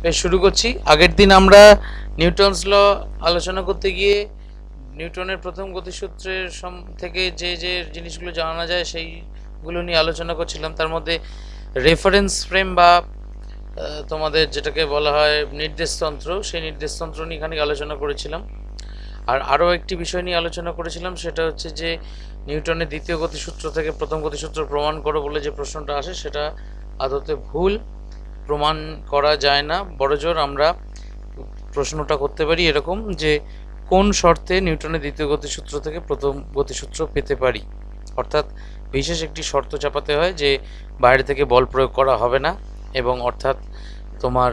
বেশ, শুরু করছি। আগের দিন আমরা নিউটনস ল আলোচনা করতে গিয়ে নিউটনের প্রথম গতিসূত্রের থেকে যে যে জিনিসগুলো জানা যায় সেইগুলো নিয়ে আলোচনা করছিলাম। তার মধ্যে রেফারেন্স ফ্রেম বা তোমাদের যেটাকে বলা হয় নির্দেশতন্ত্র, সেই নির্দেশতন্ত্র নিয়ে খানিক আলোচনা করেছিলাম। আর আরও একটি বিষয় নিয়ে আলোচনা করেছিলাম, সেটা হচ্ছে যে নিউটনের দ্বিতীয় গতিসূত্র থেকে প্রথম গতিসূত্র প্রমাণ করো বলে যে প্রশ্নটা আসে, সেটা আদতে ভুল, প্রমাণ করা যায় না। বড়জোর আমরা প্রশ্নটা করতে পারি এরকম যে কোন শর্তে নিউটনের দ্বিতীয় গতিসূত্র থেকে প্রথম গতিসূত্র পেতে পারি, অর্থাৎ বিশেষ একটি শর্ত চাপাতে হয় যে বাইরে থেকে বল প্রয়োগ করা হবে না, এবং অর্থাৎ তোমার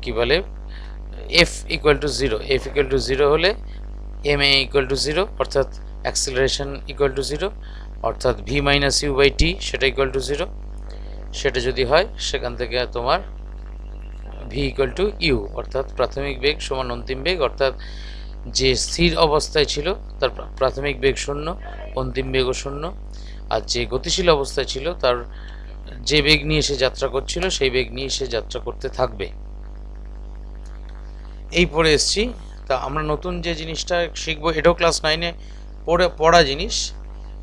কি বলে F equal to zero, F equal to zero হলে M A equal to zero, অর্থাৎ অ্যাক্সিলারেশন ইকুয়াল টু জিরো, অর্থাৎ V minus U by T সেটা ইকুয়াল টু জিরো। সেটা যদি হয় সেখান থেকে তোমার ভি ইকুয়াল টু ইউ, অর্থাৎ প্রাথমিক বেগ সমান অন্তিম বেগ, অর্থাৎ যে স্থির অবস্থায় ছিল তার প্রাথমিক বেগ শূন্য, অন্তিম বেগও শূন্য, আর যে গতিশীল অবস্থায় ছিল তার যে বেগ নিয়ে সে যাত্রা করছিল সেই বেগ নিয়ে সে যাত্রা করতে থাকবে। এই পড়ে এসছি। তা আমরা নতুন যে জিনিসটা শিখবো, এটাও ক্লাস 9-এ পড়া জিনিস,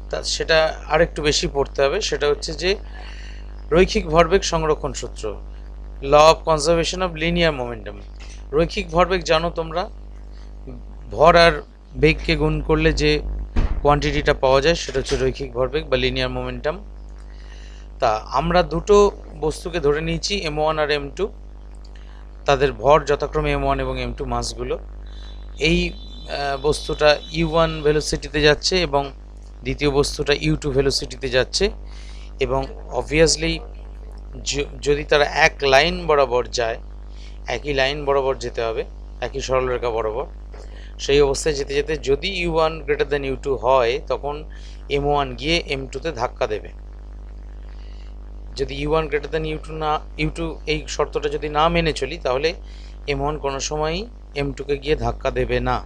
তা সেটা আর একটু বেশি পড়তে হবে। সেটা হচ্ছে যে রৈখিক ভরবেগ সংরক্ষণ সূত্র, law of conservation of linear momentum. রৈখিক ভরবেগ জানো তোমরা, ভর আর বেগকে গুণ করলে যে কোয়ান্টিটিটা পাওয়া যায় সেটা হচ্ছে রৈখিক ভরবেগ বা লিনিয়ার মোমেন্টাম। তা আমরা দুটো বস্তুকে ধরে নিয়েছি, m1 আর m2, তাদের ভর যথাক্রমে m1 এবং m2 মাসগুলো। এই বস্তুটা u1 ভেলোসিটিতে যাচ্ছে এবং দ্বিতীয় বস্তুটা u2 ভেলোসিটিতে যাচ্ছে, এবং অবভিয়াসলি যদি তারা এক লাইন বরাবর যায়, একই লাইন বরাবর যেতে হবে, একই সরলরেখা বরাবর, সেই অবস্থায় যেতে যেতে যদি u1 গ্রেটার দ্যান u2 হয় তখন m1 গিয়ে m2তে ধাক্কা দেবে। যদি u1 গ্রেটার দ্যান u2 এই শর্তটা যদি না মেনে চলি তাহলে m1 কোনো সময়ই m2কে গিয়ে ধাক্কা দেবে না।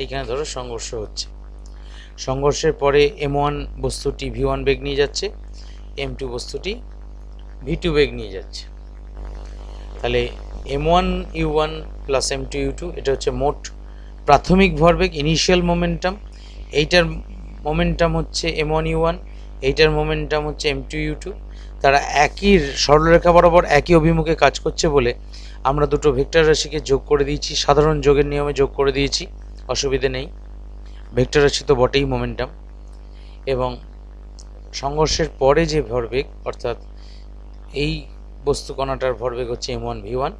এইখানে ধরো সংঘর্ষ হচ্ছে, সংঘর্ষের পরে m1 বস্তুটি v1 বেগ নিয়ে যাচ্ছে, m2 বস্তুটি v2 বেগ নিয়ে যাচ্ছে। তাহলে m1 u1 plus m2 u2 এটা হচ্ছে মোট প্রাথমিক ভরবেগ, ইনিশিয়াল মোমেন্টাম। এইটার মোমেন্টাম হচ্ছে m1 u1, এইটার মোমেন্টাম হচ্ছে m2 u2। তারা একই সরলরেখা বরাবর একই অভিমুখে কাজ করছে বলে আমরা দুটো ভেক্টর রাশিকে যোগ করে দিয়েছি, সাধারণ যোগের নিয়মে যোগ করে দিয়েছি, অসুবিধে নেই। ভেক্টর রাশি তো বটেই মোমেন্টাম। এবং সংঘর্ষের পরে যে ভরবেগ, অর্থাৎ এই বস্তু কণাটার ভরবেগ হচ্ছে m1 v1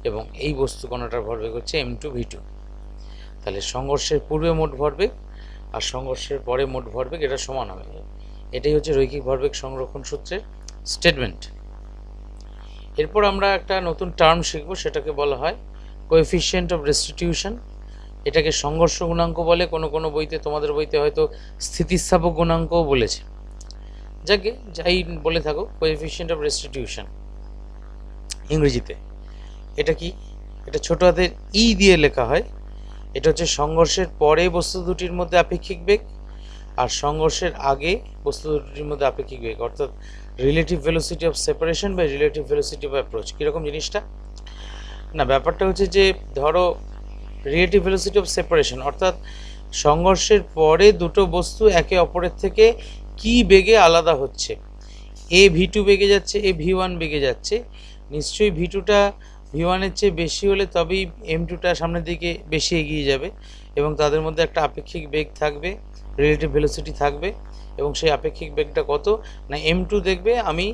এবং এই বস্তু কণাটার ভরবেগ হচ্ছে m2 v2। তাহলে সংঘর্ষের পূর্বে মোট ভরবেগ আর সংঘর্ষের পরে মোট ভরবেগ এটা সমান হবে। এটাই হচ্ছে রৈখিক ভরবেগ সংরক্ষণ সূত্রের স্টেটমেন্ট। এরপর আমরা একটা নতুন টার্ম শিখব, সেটাকে বলা হয় কোএফিসিয়েন্ট অফ রেস্টিটিউশন। এটাকে সংঘর্ষ গুণাঙ্ক বলে, কোনো কোনো বইতে, তোমাদের বইতে হয়তো স্থিতিস্থাপক গুণাঙ্কও বলেছে। যাকে যাই বলে থাকো, কোএফিসিয়েন্ট অফ রেস্টিটিউশন ইংরেজিতে। এটা কি? এটা ছোট হাতের ই দিয়ে লেখা হয়। এটা হচ্ছে সংঘর্ষের পরে বস্তু দুটির মধ্যে আপেক্ষিক বেগ আর সংঘর্ষের আগে বস্তু দুটির মধ্যে আপেক্ষিক বেগ, অর্থাৎ রিলেটিভ ভেলোসিটি অফ সেপারেশন বা রিলেটিভ ভেলোসিটি অফ অ্যাপ্রোচ। কীরকম জিনিসটা? না, ব্যাপারটা হচ্ছে যে ধরো রিলেটিভ ভেলোসিটি অফ সেপারেশন, অর্থাৎ সংঘর্ষের পরে দুটো বস্তু একে অপরের থেকে কি বেগে আলাদা হচ্ছে। এ v2 বেগে যাচ্ছে, এ v1 বেগে যাচ্ছে, নিশ্চয়ই v2টা v1-এর চেয়ে বেশি হলে তবেই m2টা সামনের দিকে বেশি এগিয়ে যাবে এবং তাদের মধ্যে একটা আপেক্ষিক বেগ থাকবে, রিলেটিভ ভেলোসিটি থাকবে। এবং সেই আপেক্ষিক বেগটা কত না, m2 দেখবে আমি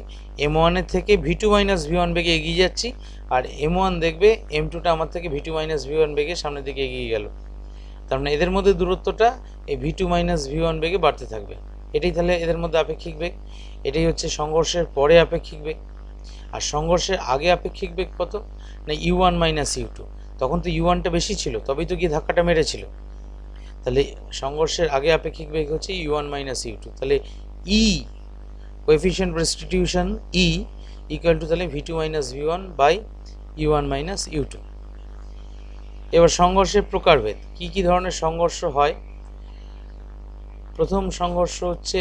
m1-এর থেকে v2 মাইনাস v1 বেগে এগিয়ে যাচ্ছি, আর m1 দেখবে m2টা আমার থেকে v2 মাইনাস v1 বেগে সামনের দিকে এগিয়ে গেল। তার মানে এদের মধ্যে দূরত্বটা এই v2 মাইনাস v1 বেগে বাড়তে থাকবে। এটাই তাহলে এদের মধ্যে আপেক্ষিক বেগ। এটাই হচ্ছে সংঘর্ষের পরে আপেক্ষিক বেগ। আর সংঘর্ষের আগে আপেক্ষিক বেগ কত না u1 মাইনাস u2, তখন তো u1টা বেশি ছিল, তবেই তো গিয়ে ধাক্কাটা মেরেছিল। তাহলে সংঘর্ষের আগে আপেক্ষিক বেগ হচ্ছে u1 মাইনাস u2। তাহলে E coefficient restitution E equal to তাহলে v2 minus v1 by u1 minus u2। এবার সংঘর্ষের প্রকারভেদ, কি কি ধরনের সংঘর্ষ হয়। প্রথম সংঘর্ষ হচ্ছে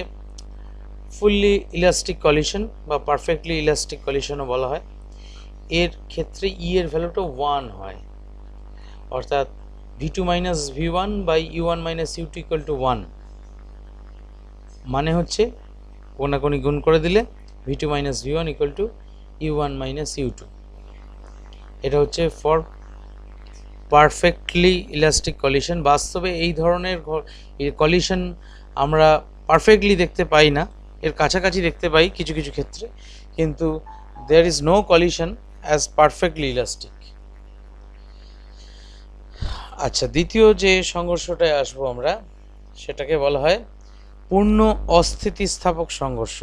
ফুললি ইলাস্টিক কলিশন বা পারফেক্টলি ইলাস্টিক কলিশনও বলা হয়। এর ক্ষেত্রে ই এর ভ্যালুটা 1 হয়, অর্থাৎ v2 minus v1 by u1 minus u2 equal to 1, মানে হচ্ছে কোনাকুনি গুণ করে দিলে v2 minus v1 equal to u1 minus u2। এটা হচ্ছে ফর পারফেক্টলি ইলাস্টিক কলিশন। বাস্তবে এই ধরনের কলিশন আমরা পারফেক্টলি দেখতে পাই না, এর কাছাকাছি দেখতে পাই কিছু কিছু ক্ষেত্রে, কিন্তু there is no collision as perfectly elastic. আচ্ছা, দ্বিতীয় যে সংঘর্ষটায় আসবো আমরা, সেটাকে বলা হয় পূর্ণ অস্থিতিস্থাপক সংঘর্ষ,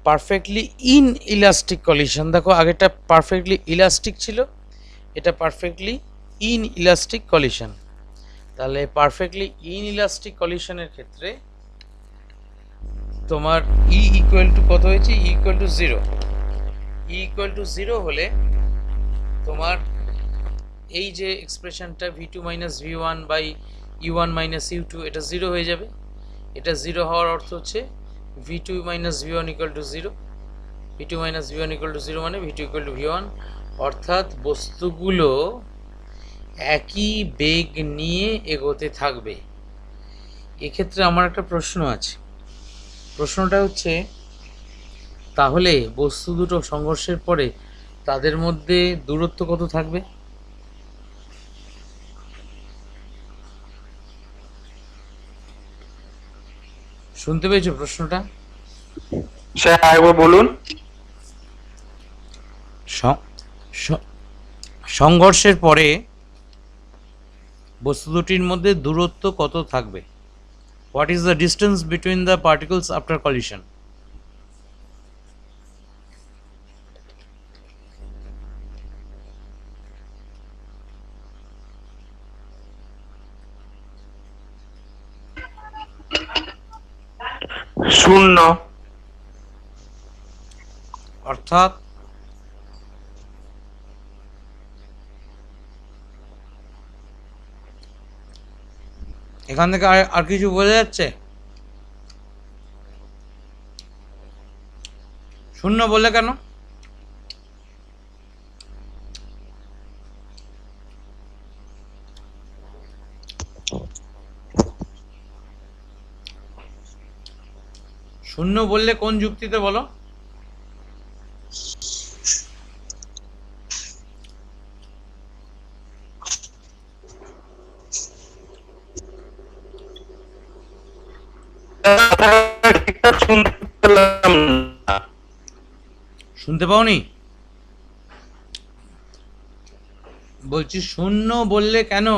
পারফেক্টলি ইন ইলাস্টিক কলিশন। দেখো আগেরটা পারফেক্টলি ইলাস্টিক ছিল, এটা পারফেক্টলি ইন ইলাস্টিক কলিশন। তাহলে পারফেক্টলি ইন ইলাস্টিক কলিশনের ক্ষেত্রে তোমার ই ইকুয়াল টু কত হয়েছে, ই ইকুয়াল টু 0। ই ইকুয়াল টু 0 হলে তোমার এই যে এক্সপ্রেশনটা v2 minus v1 by u1 minus u2, এটা 0 হয়ে যাবে। এটা 0 হওয়ার অর্থ হচ্ছে v2 minus v1 equal to 0, v2 minus v1 equal to 0 মানে v2 ইকুয়াল টু v1, অর্থাৎ বস্তুগুলো একই বেগ নিয়ে এগোতে থাকবে। এক্ষেত্রে আমার একটা প্রশ্ন আছে, প্রশ্নটা হচ্ছে তাহলে বস্তু দুটো সংঘর্ষের পরে তাদের মধ্যে দূরত্ব কত থাকবে? শুনতে পেয়েছো প্রশ্নটা? স্যার আরেকবার বলুন। সংঘর্ষের পরে বস্তু দুটির মধ্যে দূরত্ব কত থাকবে? What is the distance between the particles after collision? শূন্য। অর্থাৎ এখান থেকে আর কিছু বোঝা যাচ্ছে? শূন্য বললে কেন? শূন্য বললে কোন যুক্তিতে বলো? শুনতে পাওনি? বলছি শূন্য বললে কেন?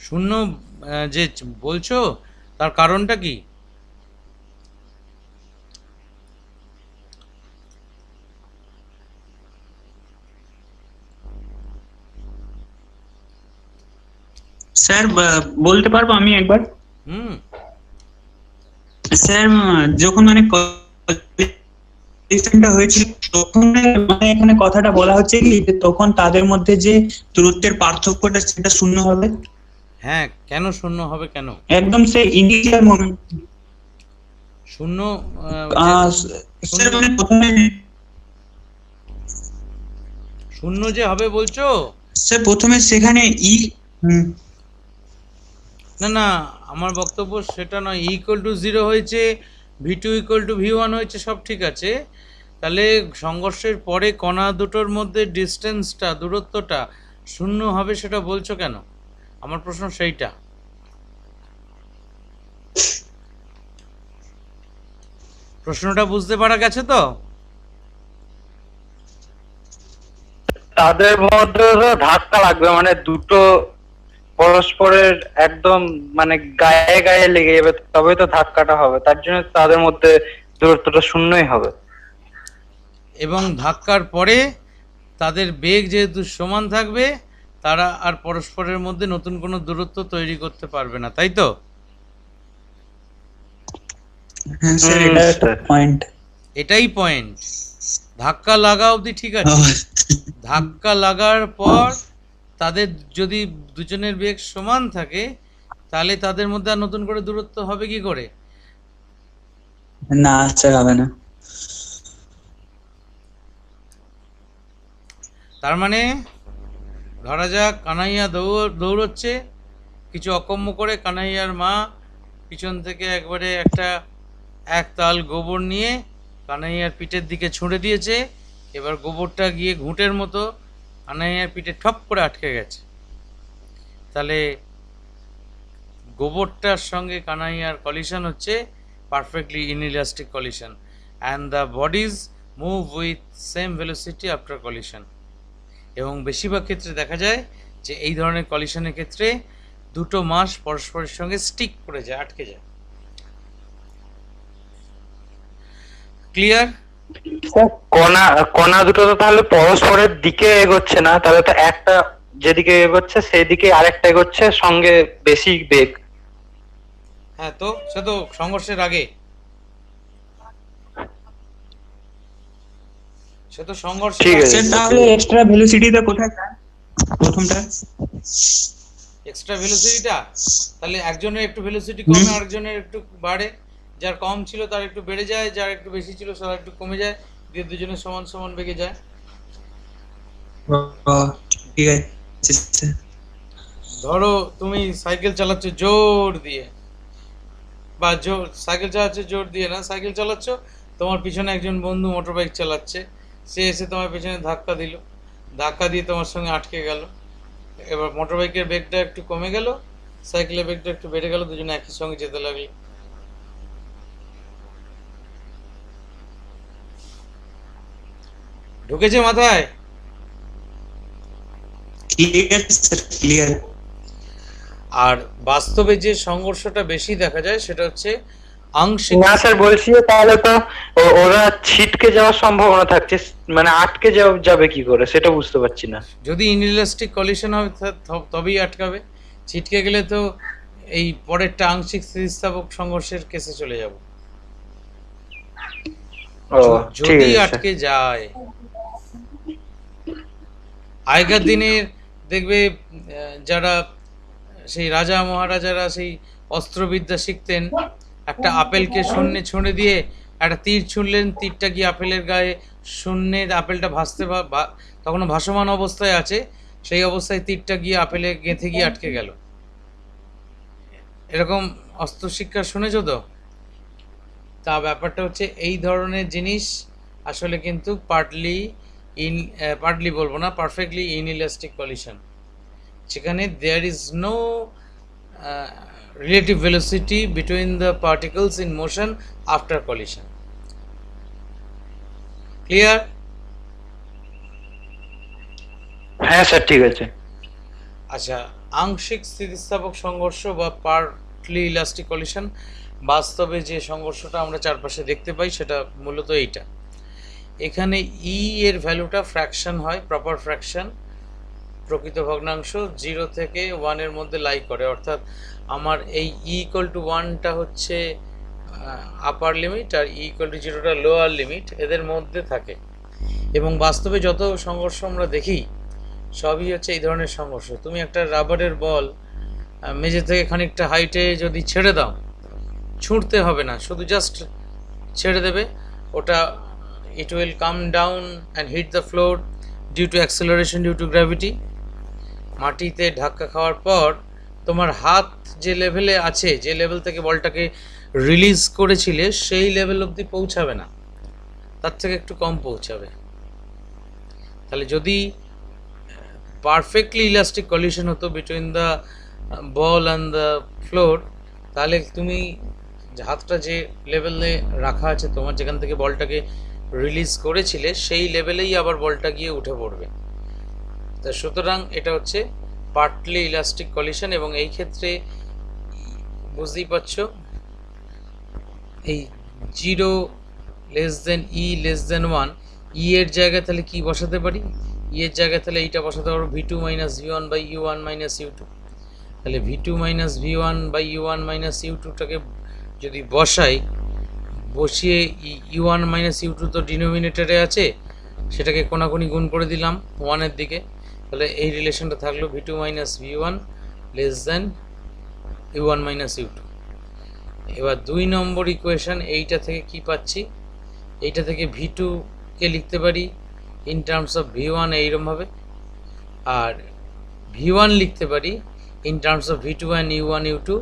শূন্য যে বলছো তার কারণটা কি? স্যার বলতে পারবো আমি একবার? স্যার যখন মানে কলিশনটা হয়েছিল তখন মানে এখানে কথাটা বলা হচ্ছে কি যে তখন তাদের মধ্যে যে দূরত্বের পার্থক্যটা সেটা শূন্য হবে। হ্যাঁ, কেন শূন্য হবে? কেন? একদম সে ইনিশিয়াল মোমেন্ট শূন্য স্যার মানে প্রথমে শূন্য যে হবে বলছো? স্যার প্রথমে সেখানে না না, আমার বক্তব্য সেটা নয়। ইকুয়াল টু 0 হয়েছে, v2 ইকুয়াল টু v1 হয়েছে, সব ঠিক আছে। তাহলে সংঘর্ষের পরে কণা দুটোর মধ্যে ডিস্টেন্সটা, দূরত্বটা শূন্য হবে সেটা বলছো কেন? আমার প্রশ্ন সেইটা। প্রশ্নটা বুঝতে পারা গেছে তো? তাদের মধ্যে ধাক্কা লাগবে, মানে দুটো পরস্পরের একদম মানে গায়ে গায়ে লেগে যাবে, তবে তো ধাক্কাটা হবে। তার জন্য তাদের মধ্যে দূরত্বটা শূন্যই হবে। এবং ধাক্কার পরে তাদের বেগ যেহেতু সমান থাকবে, তারা আর পরস্পরের মধ্যে নতুন কোনো দূরত্ব তৈরি করতে পারবে না, তাই তো? হ্যাঁ স্যার, এটা একটা পয়েন্ট। এটাই পয়েন্ট। ধাক্কা লাগা অবধি ঠিক আছে, ধাক্কা লাগার পর তাদের যদি দুজনের বেগ সমান থাকে তাহলে তাদের মধ্যে আর নতুন করে দূরত্ব হবে কি করে? না স্যার, হবে না। তার মানে ধরা যাক কানাইয়া দৌড়চ্ছে, কিছু অকম্য করে কানাইয়ার মা পিছন থেকে একবারে এক তাল গোবর নিয়ে কানাইয়ার পিঠের দিকে ছুঁড়ে দিয়েছে। এবার গোবরটা গিয়ে ঘুঁটের মতো কানাইয়ার পিঠে ঠপ করে আটকে গেছে। তাহলে গোবরটার সঙ্গে কানাইয়ার কলিশন হচ্ছে perfectly inelastic collision, and the bodies move with same velocity after collision. এবং বেশিরভাগ ক্ষেত্রে দেখা যায় যে এই ধরনের কলিশনের ক্ষেত্রে দুটো মাস পরস্পরের সঙ্গে স্টিক করে যায়, আটকে যায়। ক্লিয়ার? স্যার, কণা কণা দুটো তো তাহলে পরস্পরের দিকে এগোচ্ছে না, তাহলে তো একটা যেদিকে এগোচ্ছে সেই দিকে আরেকটা এগোচ্ছে সঙ্গে বেশি বেগ। হ্যাঁ, তো সে তো সংঘর্ষের আগে, সে তো সংঘর্ষের ঠিক আছে। আগে। স্যার তাহলে এক্সট্রা ভেলোসিটিটা কোথায় স্যার? প্রথমটা এক্সট্রা ভেলোসিটিটা তাহলে একজনের একটু ভেলোসিটি কমে আরেকজনের একটু বাড়ে, যার কম ছিল তার একটু বেড়ে যায়, যার একটু বেশি ছিল তার একটু কমে যায়, দিয়ে দুজনের সমান সমান বেগে যায়। ও, ঠিক আছে স্যার। ধরো তুমি সাইকেল চালাচ্ছ জোর দিয়ে, বা সাইকেল চালাচ্ছ জোর দিয়ে না, সাইকেল চালাচ্ছ, তোমার পিছনে একজন বন্ধু মোটর বাইক চালাচ্ছে, সে এসে তোমার পিছনে ধাক্কা দিল, ধাক্কা দিয়ে তোমার সঙ্গে আটকে গেল। এবার মোটর বাইকের বেগটা একটু কমে গেল, সাইকেলের বেগটা একটু বেড়ে গেল, দুজনে একই সঙ্গে যেতে লাগলো। ঢুকেছে মাথায়? ঠিক আছে স্যার, ক্লিয়ার। আর বাস্তবে যে সংঘর্ষটা বেশি দেখা যায় সেটা হচ্ছে আংশিক। না স্যার, বলছি যে তাহলে তো ওরা ছিটকে যাওয়ার সম্ভাবনা থাকছে, মানে আটকে যাবে কি করে সেটা বুঝতে পারছি না। যদি ইনইলাস্টিক কলিশন হবে তবেই আটকাবে, ছিটকে গেলে তো এই পরেরটা আংশিক স্থিতিস্থাপক সংঘর্ষের কেসে চলে যাব। ও, ঠিক যদি আছে স্যার। আটকে যায়, আগেকার দিনের দেখবে যারা সেই রাজা মহারাজারা সেই অস্ত্রবিদ্যা শিখতেন, একটা আপেলকে শূন্যে ছুঁড়ে দিয়ে একটা তীর ছুঁড়লেন, তীরটা গিয়ে আপেলের গায়ে শূন্যে, আপেলটা তখনও ভাসমান অবস্থায় আছে, সেই অবস্থায় তীরটা গিয়ে আপেলে গেঁথে গিয়ে আটকে গেল। এরকম অস্ত্র শিক্ষা শুনেছো তো? তা ব্যাপারটা হচ্ছে এই ধরনের জিনিস আসলে কিন্তু পার্টলি বলবো না, পারফেক্টলি ইনইলাস্টিক কলিশন, সেখানে there is no relative velocity between the particles in motion after collision. Clear? হ্যাঁ স্যার, ঠিক আছে। আচ্ছা, আংশিক স্থিতিস্থাপক সংঘর্ষ বা পার্টলি ইলাস্টিক কলিশন, বাস্তবে যে সংঘর্ষটা আমরা চারপাশে দেখতে পাই সেটা মূলত এইটা। এখানে ই এর ভ্যালুটা ফ্র্যাকশন হয়, প্রপার ফ্র্যাকশন, প্রকৃত ভগ্নাংশ 0 থেকে 1 এর মধ্যে লাই করে, অর্থাৎ আমার এই E=1টা হচ্ছে আপার লিমিট আর E=0টা লোয়ার লিমিট, এদের মধ্যে থাকে। এবং বাস্তবে যত সংঘর্ষ আমরা দেখি সবই হচ্ছে এই ধরনের সংঘর্ষ। তুমি একটা রাবারের বল মেঝে থেকে খানিকটা হাইটে যদি ছেড়ে দাও, ছুঁড়তে হবে না, শুধু জাস্ট ছেড়ে দেবে, ওটা it will come down and hit the floor due to acceleration due to gravity. মাটিতে ধাক্কা খাওয়ার পর তোমার হাত যে লেভেলে আছে, যে লেভেল থেকে বলটাকে রিলিজ করেছিলে সেই লেভেল অবধি পৌঁছাবে না, তার থেকে একটু কম পৌঁছাবে। তাহলে যদি পারফেক্টলি ইলাস্টিক কলিশন হতো between the ball and the floor, তাহলে তুমি হাতটা যে লেভেলে রাখা আছে তোমার, যেখান থেকে বলটাকে রিলিজ করেছিলে সেই লেভেলেই আবার বলটা গিয়ে উঠে পড়বে। তা সুতরাং এটা হচ্ছে পার্টলি ইলাস্টিক কলিশন। এবং এই ক্ষেত্রে বুঝতেই পারছো, এই 0 E<1, ই এর জায়গায় তাহলে কি বসাতে পারি? ই এর জায়গায় তাহলে এইটা বসাতে পারবো v2 - v1/u1 - u2। তাহলে v2 - v1/u1 - u2টাকে যদি বসিয়ে u1 - u2 তো ডিনোমিনেটরে আছে, সেটাকে কোনাকুনি গুণ করে দিলাম 1 এর দিকে, তাহলে এই রিলেশনটা থাকলো V two minus V one less than U one minus U two. এবার 2 নম্বর ইকুয়েশন, এইটা থেকে কি পাচ্ছি, এইটা থেকে ভি টুকে লিখতে পারি in terms of V one এইরমভাবে, আর ভি ওয়ান লিখতে পারি in terms of V two and U one U two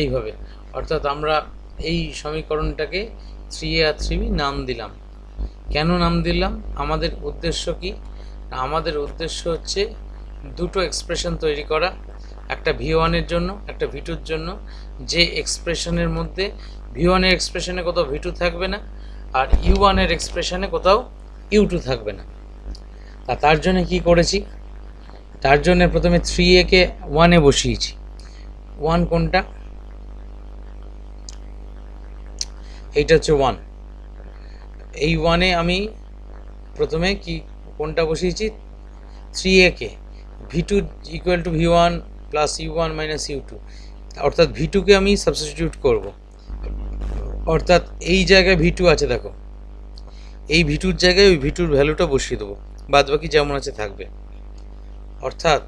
এইভাবে। অর্থাৎ আমরা এই সমীকরণটাকে 3a আর 3b নাম দিলাম। কেন নাম দিলাম? আমাদের উদ্দেশ্য কি? আমাদের উদ্দেশ্য হচ্ছে দুটো এক্সপ্রেশন তৈরি করা, একটা ভি ওয়ানের জন্য একটা ভি টুর জন্য, যে এক্সপ্রেশনের মধ্যে ভি ওয়ানের এক্সপ্রেশনে কোথাও ভি টু থাকবে না আর ইউ ওয়ানের এক্সপ্রেশনে কোথাও ইউ টু থাকবে না। তার জন্য কি করেছি, তার জন্য প্রথমে 3a কে 1-এ বসিয়েছি। 1 কোনটা? এইটা হচ্ছে 1। এই 1-এ আমি প্রথমে কি কোনটা বসিয়েছি, 3a কে V two equal to V one plus U one minus U two, অর্থাৎ ভি টুকে আমি সাবস্টিটিউট করব। অর্থাৎ এই জায়গায় ভি টু আছে, দেখো এই ভি টুর জায়গায় ওই ভি টুর ভ্যালুটা বসিয়ে দেবো, বাদ বাকি যেমন আছে থাকবে। অর্থাৎ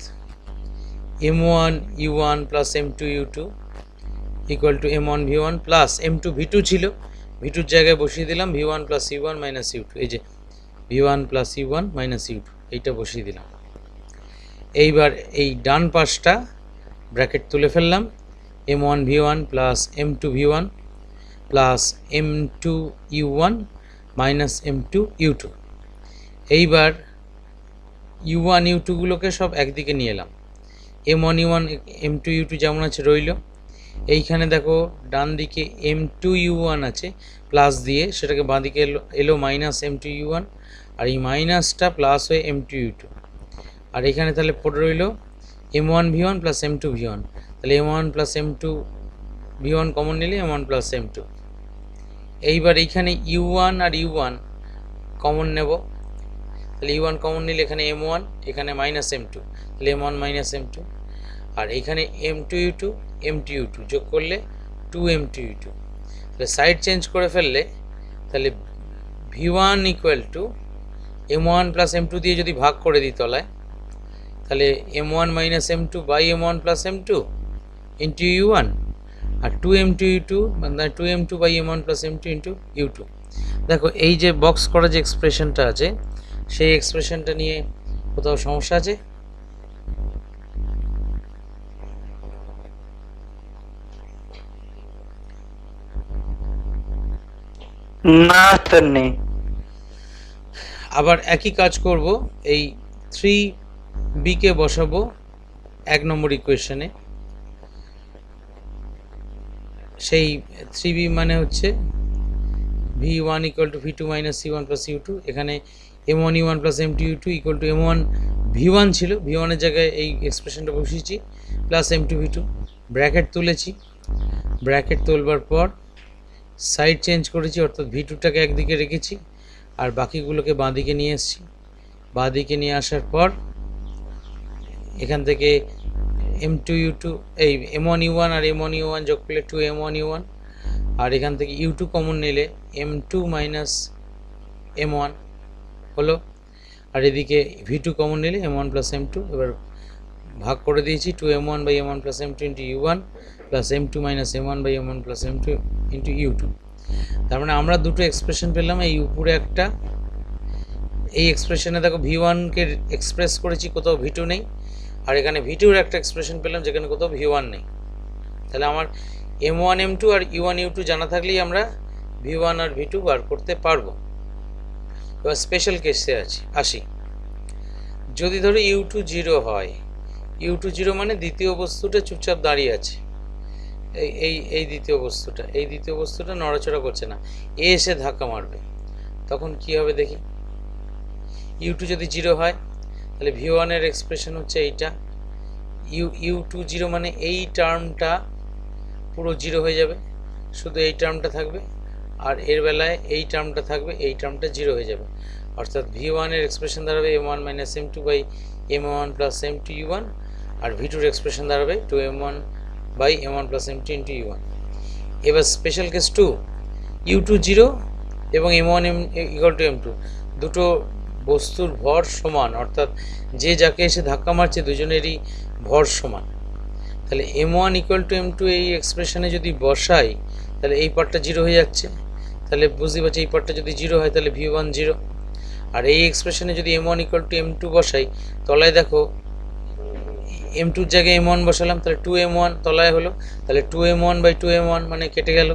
M one U one plus M two U two equal to M one V one plus M two V two ছিল, ভি টুর জায়গায় বসিয়ে দিলাম V one plus U one minus U two, এই যে V one plus U one minus U two এইটা বসিয়ে দিলাম। এইবার এই ডান পাশটা ব্র্যাকেট তুলে ফেললাম, M one V one plus M two V one plus M two U one minus M two U two. এইবার ইউ ওয়ান ইউ টুগুলোকে সব একদিকে নিয়ে এলাম, M one U one M two U two যেমন আছে রইল। এইখানে দেখো ডান দিকে এম টু ইউ ওয়ান আছে প্লাস দিয়ে, সেটাকে বাঁ দিকে এলো minus M two U one, আর এই মাইনাসটা প্লাস হয়ে এম টু ইউ টু। আর এখানে তাহলে পড়ে রইল M one V one plus M two V one, তাহলে M one plus M two V one common নিলে M one plus M two. এইবার এইখানে ইউ ওয়ান আর ইউ ওয়ান কমন নেব, তাহলে ইউ ওয়ান কমন নিলে এখানে এম ওয়ান, এখানে মাইনাস এম টু, তাহলে M one minus M two, আর এখানে M two U two M two U two যোগ করলে two M two U two. তাহলে সাইড চেঞ্জ করে ফেললে তাহলে V one equal to M one plus M two দিয়ে যদি ভাগ করে দিই তলায়, তাহলে M one minus M two by M one plus M two into U one, আর two M two U two মানে two M two by M one plus M two into U two. দেখো এই যে box করা যে এক্সপ্রেশনটা আছে, সেই এক্সপ্রেশনটা নিয়ে কোথাও সমস্যা আছে? না স্যার নেই। আবার একই কাজ করব, এই 3b কে বসাবো 1 নম্বর ইকুয়েশনে। সেই 3b মানে হচ্ছে V one equal to V two minus C one plus U two, এখানে M one U one plus M two U two equal to M one V one ছিল, ভি ওয়ানের জায়গায় এই এক্সপ্রেশনটা বসিয়েছি plus M two V two, bracket তুলেছি। Bracket তুলবার পর সাইড চেঞ্জ করেছি, অর্থাৎ ভি টুটাকে একদিকে রেখেছি আর বাকিগুলোকে বাঁ দিকে নিয়ে এসেছি। বাঁ দিকে নিয়ে আসার পর এখান থেকে এম টু ইউ টু এই এম ওয়ান ইউ ওয়ান আর এম ওয়ান ইউ ওয়ান যোগ করলে two M one U one, আর এখান থেকে ইউ টু কমন নিলে M two minus M one হলো, আর এদিকে ভি টু কমন নিলে M one plus M two. এবার ভাগ করে দিয়েছি two M one by M one plus M two into U one plus M two minus M one by M one plus M two into U two. তার মানে আমরা দুটো expression পেলাম, এই উপরে একটা, এই এক্সপ্রেশনে দেখো ভি ওয়ানকে এক্সপ্রেস করেছি, কোথাও ভি টু নেই, আর এখানে ভি টুর একটা এক্সপ্রেশন পেলাম যেখানে কোথাও ভি ওয়ান নেই। তাহলে আমার এম ওয়ান এম টু আর ইউ ওয়ান ইউ টু জানা থাকলেই আমরা ভি ওয়ান আর ভি টু বার করতে পারবো। এবার স্পেশাল কেসে আসি, যদি ধরো ইউ টু জিরো হয়, ইউ টু জিরো মানে দ্বিতীয় বস্তুটা চুপচাপ দাঁড়িয়ে আছে, এই দ্বিতীয় বস্তুটা নড়াচড়া করছে না, এ এসে ধাক্কা মারবে, তখন কি হবে দেখি। ইউ টু যদি জিরো হয় তাহলে ভি ওয়ানের এক্সপ্রেশন হচ্ছে এইটা, ইউ টু জিরো মানে এই টার্মটা পুরো জিরো হয়ে যাবে, শুধু এই টার্মটা থাকবে, আর এর বেলায় এই টার্মটা থাকবে, এই টার্মটা জিরো হয়ে যাবে। অর্থাৎ ভি ওয়ানের এক্সপ্রেশন দাঁড়াবে M one minus M two by M one plus M two U one, আর ভি টুর এক্সপ্রেশন দাঁড়াবে two M one by M one plus M two into U one. এবার special case two, U two zero এবং M one equal to M two, দুটো বস্তুর ভর সমান, অর্থাৎ যে যাকে এসে ধাক্কা মারছে দুজনেরই ভর সমান। তাহলে m1 ইকুয়াল টু m2 এই এক্সপ্রেশনে যদি বসাই তাহলে এই পার্টটা জিরো হয়ে যাচ্ছে। তাহলে বুঝতে পারছি এই পার্টটা যদি জিরো হয় তাহলে v1 জিরো। আর এই এক্সপ্রেশনে যদি m1 ইকুয়াল টু m2 বসাই, তলায় দেখো m2 এর জায়গায় m1 বসালাম, তাহলে 2m1 তলায় হলো, তাহলে 2m1 বাই 2m1 মানে কেটে গেল,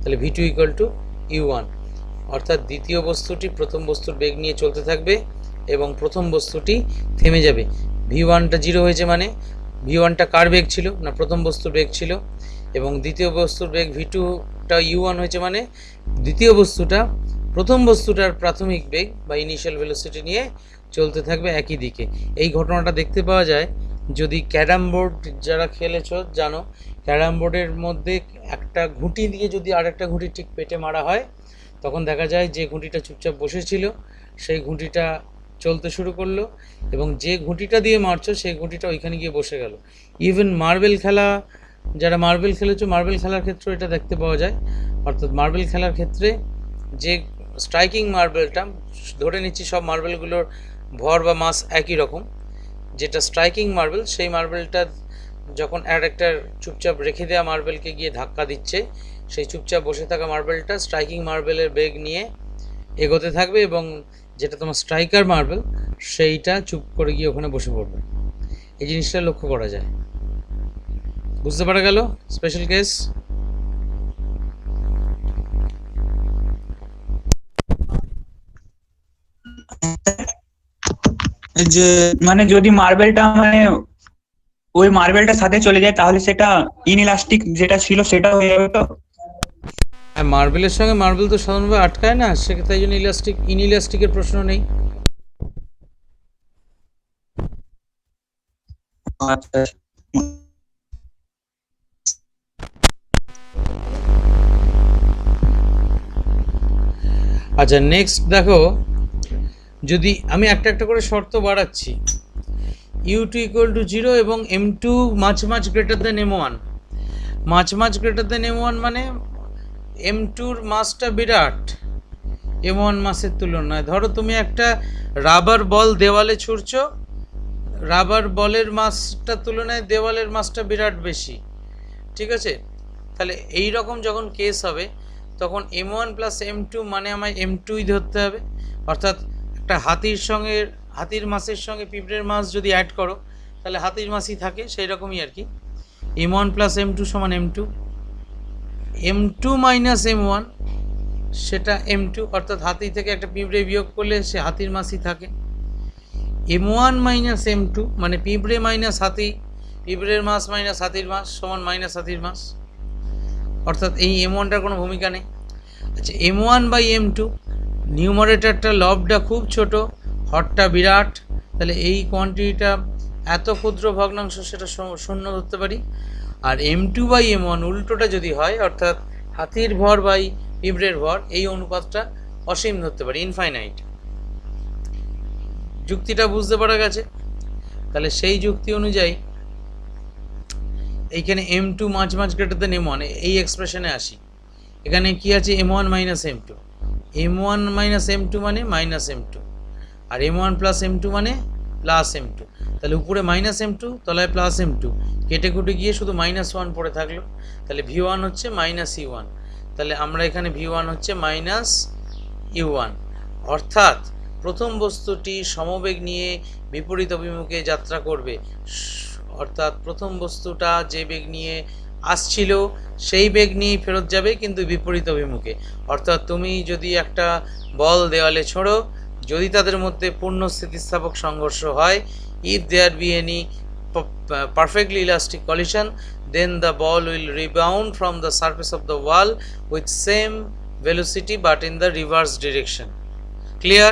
তাহলে v2 ইকুয়াল টু u1। অর্থাৎ দ্বিতীয় বস্তুটি প্রথম বস্তুর বেগ নিয়ে চলতে থাকবে এবং প্রথম বস্তুটি থেমে যাবে। v1টা জিরো হয়েছে মানে v1টা কার বেগ ছিল না প্রথম বস্তুর বেগ ছিল, এবং দ্বিতীয় বস্তুর বেগ v2টা u1 হয়েছে মানে দ্বিতীয় বস্তুটা প্রথম বস্তুটার প্রাথমিক বেগ বা ইনিশিয়াল ভেলোসিটি নিয়ে চলতে থাকবে একই দিকে। এই ঘটনাটা দেখতে পাওয়া যায় যদি ক্যারাম বোর্ড যারা খেলেছো জানো, ক্যারাম বোর্ডের মধ্যে একটা ঘুঁটি দিয়ে যদি আরেকটা ঘুঁটি ঠিক পেটে মারা হয়, তখন দেখা যায় যে ঘুঁটিটা চুপচাপ বসেছিল সেই ঘুঁটিটা চলতে শুরু করলো, এবং যে ঘুঁটিটা দিয়ে মারছো সেই ঘুঁটিটা ওইখানে গিয়ে বসে গেল। ইভেন মার্বেল খেলা, যারা মার্বেল খেলেছো, মার্বেল খেলার ক্ষেত্রে এটা দেখতে পাওয়া যায়। অর্থাৎ মার্বেল খেলার ক্ষেত্রে যে স্ট্রাইকিং মার্বেলটা, ধরে নিচ্ছি সব মার্বেলগুলোর ভর বা মাস একই রকম, যেটা স্ট্রাইকিং মার্বেল সেই মার্বেলটা যখন একটা চুপচাপ রেখে দেওয়া মার্বেলকে গিয়ে ধাক্কা দিচ্ছে, সেই চুপচাপ বসে থাকা মার্বেলটা স্ট্রাইকিং মার্বেলের বেগ নিয়ে এগোতে থাকবে, এবং যেটা তোমার স্ট্রাইকার মার্বেল সেইটা চুপ করে গিয়ে ওখানে বসে পড়বে। এই জিনিসটা লক্ষ্য করা যায়। বুঝতে পারা গেল স্পেশাল কেস? যে মানে যদি মার্বেলটা মানে ওই মার্বেলটার সাথে চলে যায় তাহলে সেটা ইনইলাস্টিক যেটা ছিল সেটা হয়ে যাবে তো? আর মার্বেলের সঙ্গে মার্বেল তো সাধারণভাবে আটকায় না, সে তাই জন্য ইনইলাস্টিকের প্রশ্ন নেই। আচ্ছা, আচ্ছা নেক্সট দেখো, যদি আমি একটা একটা করে শর্ত বাড়াচ্ছি, u2 ইকুয়াল টু 0 এবং m2 মাছ গ্রেটার দেন m1। মাছ গ্রেটার দেন m1 মানে m2র মাসটা বিরাট m1 মাসের তুলনায়। ধরো তুমি একটা রাবার বল দেওয়ালে ছুঁড়ছো, রাবার বলের মাসটার তুলনায় দেওয়ালের মাসটা বিরাট বেশি, ঠিক আছে? তাহলে এই রকম যখন কেস হবে তখন m1 প্লাস m2 মানে আমায় m2ই ধরতে হবে। অর্থাৎ একটা হাতির মাসের সঙ্গে পিঁপড়ের মাস যদি অ্যাড করো তাহলে হাতির মাসই থাকে, সেই রকমই আর কি। m1 প্লাস m2 সমান m2, m2 মাইনাস m1 সেটা m2, অর্থাৎ হাতি থেকে একটা পিঁপড়ে বিয়োগ করলে সে হাতির মাসই থাকে। m1 মাইনাস m2 মানে পিঁপড়ে মাইনাস হাতি, পিঁপড়ের মাস মাইনাস হাতির মাস সমান মাইনাস হাতির মাস, অর্থাৎ এই m1টার কোনো ভূমিকা নেই। আচ্ছা m1 বাই m2, নিউমারেটরটা লবটা খুব ছোট, হরটা বিরাট, তাহলে এই কোয়ান্টিটিটা এত ক্ষুদ্র ভগ্নাংশ সেটা শূন্য ধরতে পারি। আর m2 বাই m1 উল্টোটা যদি হয়, অর্থাৎ হাতির ভর বাই পিঁপড়ের ভর, এই অনুপাতটা অসীম ধরতে পারি, ইনফাইনাইট। যুক্তিটা বুঝতে পারা গেছে? তাহলে সেই যুক্তি অনুযায়ী এইখানে m2 মাছ গ্রেটার দেন m1 এই এক্সপ্রেশনে আসি। এখানে কি আছে? m1 minus m2, m1 minus m2 মানে মাইনাস m2, আর m1 প্লাস m2 মানে প্লাস m2। তাহলে উপরে মাইনাস m2, তলায় প্লাস m2, কেটে কুটে গিয়ে শুধু -1 পড়ে থাকলো। তাহলে v1 হচ্ছে মাইনাস u1, তাহলে আমরা এখানে v1 হচ্ছে মাইনাস u1। অর্থাৎ প্রথম বস্তুটি সমবেগ নিয়ে বিপরীত অভিমুখে যাত্রা করবে, অর্থাৎ প্রথম বস্তুটা যে বেগ নিয়ে আসছিল সেই বেগ নিয়েই ফেরত যাবে, কিন্তু বিপরীত অভিমুখে। অর্থাৎ তুমি যদি একটা বল দেওয়ালে ছোড়ো, যদি তাদের মধ্যে পূর্ণ স্থিতিস্থাপক সংঘর্ষ হয়, if there be any perfectly elastic collision, then the ball will rebound from the surface of the wall with same velocity but in the reverse direction. Clear?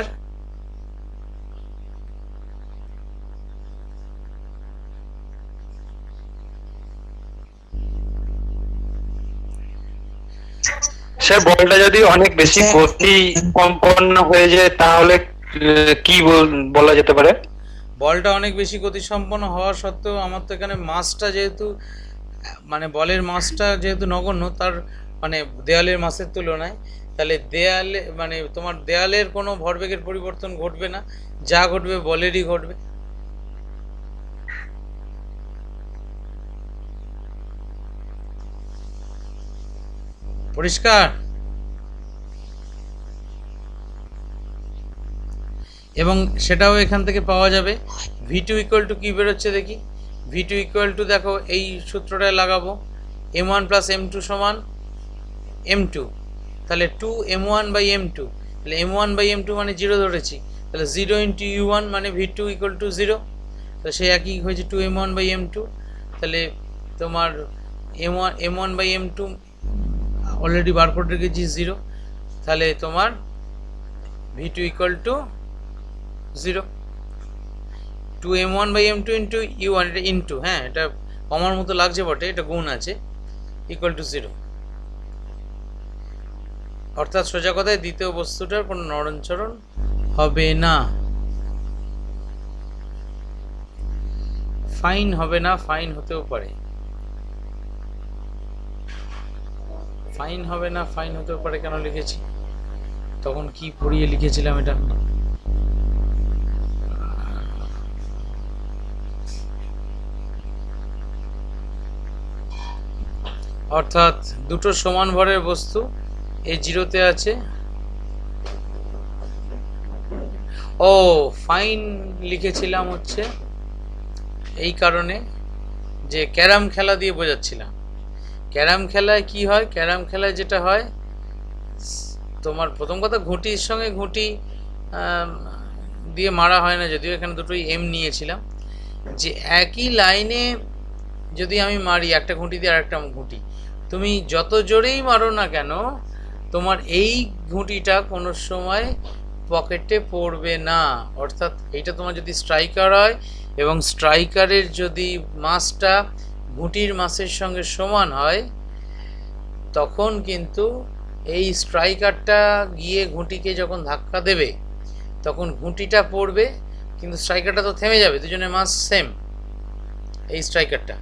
সে বলটা যদি অনেক বেশি গতি সম্পন্ন হয়ে যায় তাহলে কি বলা যেতে পারে? বলটা অনেক বেশি গতিসম্পন্ন হওয়া সত্ত্বেও আমার তো এখানে মাসটা যেহেতু, মানে বলের মাসটা যেহেতু নগণ্য, তার মানে দেওয়ালের মাসের তুলনায়, তাহলে দেয়ালে মানে তোমার দেয়ালের কোনো ভরবেগের পরিবর্তন ঘটবে না, যা ঘটবে বলেরই ঘটবে। পরিষ্কার? এবং সেটাও এখান থেকে পাওয়া যাবে। V2 ইকুয়াল টু কী বেরোচ্ছে দেখি। V2 ইকুয়াল টু দেখো এই সূত্রটায় লাগাবো, M1 প্লাস M2 সমান M2, তাহলে 2M1 বাই M2, তাহলে M1 বাই M2 মানে 0 ধরেছি, তাহলে 0 ইন্টু U1 মানে V2 ইকুয়াল টু 0, তাহলে সে একই হয়েছে 2M1 বাই M2, তাহলে তোমার M1 বাই M2 অলরেডি বার করে রেখেছি 0, তাহলে তোমার V2 equal to 0, 2M1 by M2 into U1, এটা ইন্টু, হ্যাঁ এটা কমার মতো লাগছে বটে, এটা গুণ আছে, ইকুয়াল টু 0। অর্থাৎ সোজা কথায় দ্বিতীয় বস্তুটার কোনো নড়নচড়ন হবে না। ফাইন হবে না, ফাইন হতেও পারে। ফাইন হবে না, ফাইন হতেও পারে কেন লিখেছি, তখন কি পড়িয়ে লিখেছিলাম এটা। অর্থাৎ দুটো সমান ভরের বস্তু এই জিরোতে আছে। ও ফাইন লিখেছিলাম হচ্ছে এই কারণে যে ক্যারাম খেলা দিয়ে বোঝাচ্ছিলাম। ক্যারাম খেলায় কি হয়, ক্যারাম খেলায় যেটা হয় তোমার প্রথম কথা ঘুঁটির সঙ্গে ঘুঁটি দিয়ে মারা হয় না, যদিও এখানে দুটোই এম নিয়েছিলাম, যে একই লাইনে যদি আমি মারি একটা ঘুঁটি দিয়ে আরেকটা ঘুঁটি, তুমি যত জোরেই মারো না কেন তোমার এই ঘুঁটিটা কোনো সময় পকেটে পড়বে না। অর্থাৎ এইটা তোমার যদি স্ট্রাইকার হয় এবং স্ট্রাইকারের যদি মাসটা ঘুঁটির মাসের সঙ্গে সমান হয়, তখন কিন্তু এই স্ট্রাইকারটা গিয়ে ঘুঁটিকে যখন ধাক্কা দেবে তখন ঘুঁটিটা পড়বে, কিন্তু স্ট্রাইকারটা তো থেমে যাবে, দুজনের মাস সেম এই স্ট্রাইকারটা।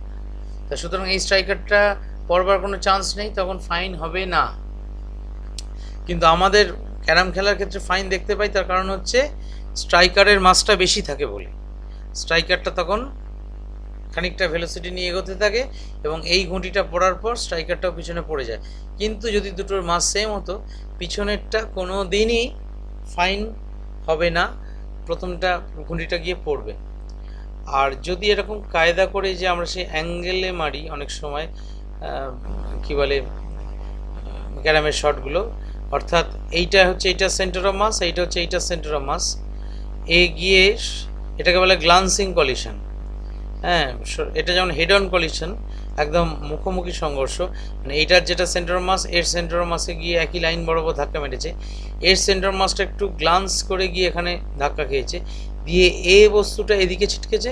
তা সুতরাং এই স্ট্রাইকারটা পড়বার কোনো চান্স নেই, তখন ফাইন হবে না। কিন্তু আমাদের ক্যারাম খেলার ক্ষেত্রে ফাইন দেখতে পাই, তার কারণ হচ্ছে স্ট্রাইকারের মাসটা বেশি থাকে বলে। স্ট্রাইকারটা তখন খানিকটা ভেলোসিটি নিয়ে এগোতে থাকে এবং এই ঘুঁটিটা পড়ার পর স্ট্রাইকারটাও পিছনে পড়ে যায়। কিন্তু যদি দুটোর মাস সেম হতো, পিছনেরটা কোনো দিনই ফাইন হবে না, প্রথমটা ঘুঁটিটা গিয়ে পড়বে। আর যদি এরকম কায়দা করে যে আমরা সেই অ্যাঙ্গেলে মারি অনেক সময়, কি বলে ক্যারামের শটগুলো, অর্থাৎ এইটা হচ্ছে এইটা সেন্টার অফ মাস, এইটা হচ্ছে এইটা সেন্টার অফ মাস, এ গিয়ে এটাকে বলে গ্লান্সিং কলিশন। হ্যাঁ, এটা যেমন হেড অন কলিশন, একদম মুখোমুখি সংঘর্ষ, মানে এইটার যেটা সেন্টার অফ মাস এর সেন্টার অফ মাসে গিয়ে একই লাইন বরাবর ধাক্কা মেরেছে, এর সেন্টার অফ মাসটা একটু গ্লান্স করে গিয়ে এখানে ধাক্কা খেয়েছে, দিয়ে এ বস্তুটা এদিকে ছিটকেছে